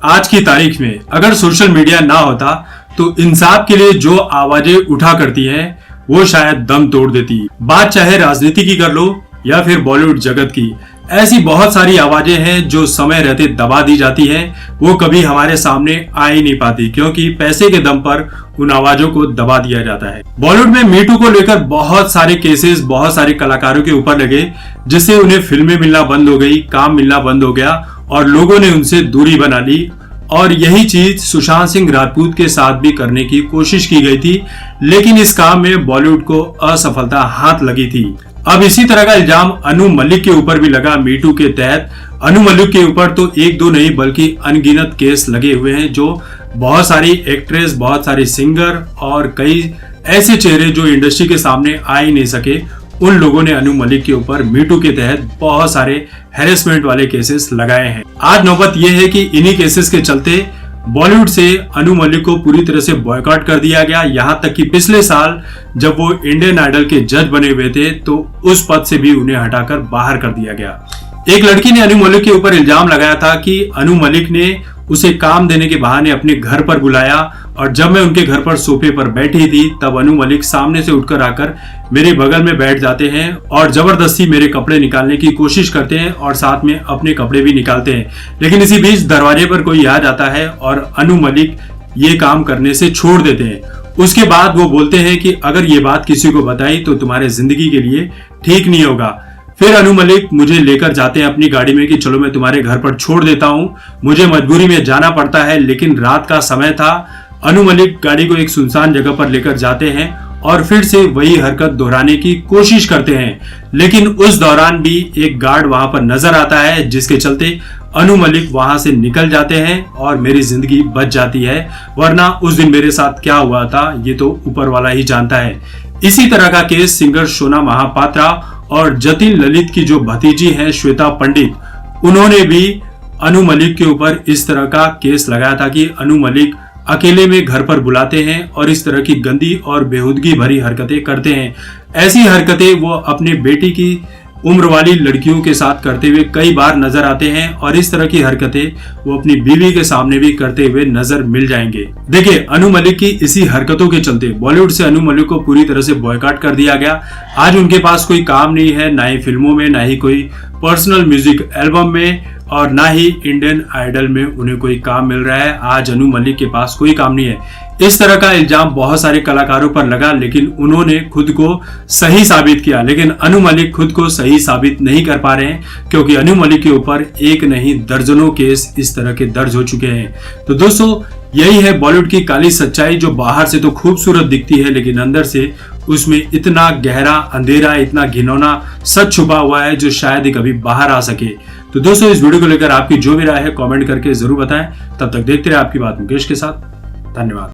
आज की तारीख में अगर सोशल मीडिया ना होता तो इंसाफ के लिए जो आवाजें उठा करती हैं वो शायद दम तोड़ देती। बात चाहे राजनीति की कर लो या फिर बॉलीवुड जगत की, ऐसी बहुत सारी आवाजें हैं जो समय रहते दबा दी जाती हैं। वो कभी हमारे सामने आ ही नहीं पाती क्योंकि पैसे के दम पर उन आवाजों को दबा दिया जाता है। बॉलीवुड में मीटू को लेकर बहुत सारे केसेस बहुत सारे कलाकारों के ऊपर लगे, जिससे उन्हें फिल्में मिलना बंद हो गई, काम मिलना बंद हो गया और लोगों ने उनसे दूरी बना ली। और यही चीज सुशांत सिंह राजपूत के साथ भी करने की कोशिश की गई थी, लेकिन इस काम में बॉलीवुड को असफलता हाथ लगी थी। अब इसी तरह का इल्जाम अनु मलिक के ऊपर भी लगा। मीटू के तहत अनु मलिक के ऊपर तो एक दो नहीं बल्कि अनगिनत केस लगे हुए हैं, जो बहुत सारी एक्ट्रेस, बहुत सारी सिंगर और कई ऐसे चेहरे जो इंडस्ट्री के सामने आ ही नहीं सके, उन लोगों ने अनु मलिक के ऊपर मीटू के तहत बहुत सारे हैरेसमेंट वाले केसेस लगाए हैं। आज नौबत यह है कि इन्हीं केसेस के चलते बॉलीवुड से अनु मलिक को पूरी तरह से बॉयकॉट कर दिया गया। यहाँ तक कि पिछले साल जब वो इंडियन आइडल के जज बने हुए थे तो उस पद से भी उन्हें हटाकर बाहर कर दिया गया। एक लड़की ने अनु मलिक के ऊपर इल्जाम लगाया था कि अनु मलिक ने उसे काम देने के बहाने अपने घर पर बुलाया और जब मैं उनके घर पर सोफे पर बैठी थी तब अनु मलिक सामने से उठकर आकर मेरे बगल में बैठ जाते हैं और जबरदस्ती मेरे कपड़े निकालने की कोशिश करते हैं और साथ में अपने कपड़े भी निकालते हैं। लेकिन इसी बीच दरवाजे पर कोई आ जाता है और अनु मलिक ये काम करने से छोड़ देते हैं। उसके बाद वो बोलते हैं कि अगर ये बात किसी को बताई तो तुम्हारे जिंदगी के लिए ठीक नहीं होगा। फिर अनु मलिक मुझे लेकर जाते हैं अपनी गाड़ी में कि चलो मैं तुम्हारे घर पर छोड़ देता हूं। मुझे मजबूरी में जाना पड़ता है, लेकिन रात का समय था। अनु मलिक गाड़ी को एक सुनसान जगह पर लेकर जाते हैं और फिर से वही हरकत दोहराने की कोशिश करते हैं, लेकिन उस दौरान भी एक गार्ड वहां पर नजर आता है, जिसके चलते अनु मलिक वहां से निकल जाते हैं और मेरी जिंदगी बच जाती है। वरना उस दिन मेरे साथ क्या हुआ था ये तो ऊपर वाला ही जानता है। इसी तरह का केस सिंगर सोना महापात्रा और जतिन ललित की जो भतीजी है श्वेता पंडित, उन्होंने भी अनु मलिक के ऊपर इस तरह का केस लगाया था कि अनु मलिक अकेले में घर पर बुलाते हैं और इस तरह की गंदी और बेहूदगी भरी हरकतें करते हैं। ऐसी हरकतें वो अपने बेटी की उम्र वाली लड़कियों के साथ करते हुए कई बार नजर आते हैं और इस तरह की हरकतें वो अपनी बीवी के सामने भी करते हुए नजर मिल जाएंगे। देखिए, अनु मलिक की इसी हरकतों के चलते बॉलीवुड से अनु मलिक को पूरी तरह से बॉयकॉट कर दिया गया। आज उनके पास कोई काम नहीं है, ना ही फिल्मों में, ना ही कोई पर्सनल म्यूजिक एल्बम में और ना ही इंडियन आइडल में उन्हें कोई काम मिल रहा है। आज अनु मलिक के पास कोई काम नहीं है। इस तरह का इल्जाम बहुत सारे कलाकारों पर लगा, लेकिन उन्होंने खुद को सही साबित किया। लेकिन अनु मलिक खुद को सही साबित नहीं कर पा रहे हैं क्योंकि अनु मलिक के ऊपर एक नहीं दर्जनों केस इस तरह के दर्ज हो चुके हैं। तो दोस्तों, यही है बॉलीवुड की काली सच्चाई, जो बाहर से तो खूबसूरत दिखती है लेकिन अंदर से उसमें इतना गहरा अंधेरा, इतना घिनौना सच छुपा हुआ है जो शायद ही कभी बाहर आ सके। तो दोस्तों, इस वीडियो को लेकर आपकी जो भी राय है कमेंट करके जरूर बताएं। तब तक देखते रहे आपकी बात मुकेश के साथ। धन्यवाद।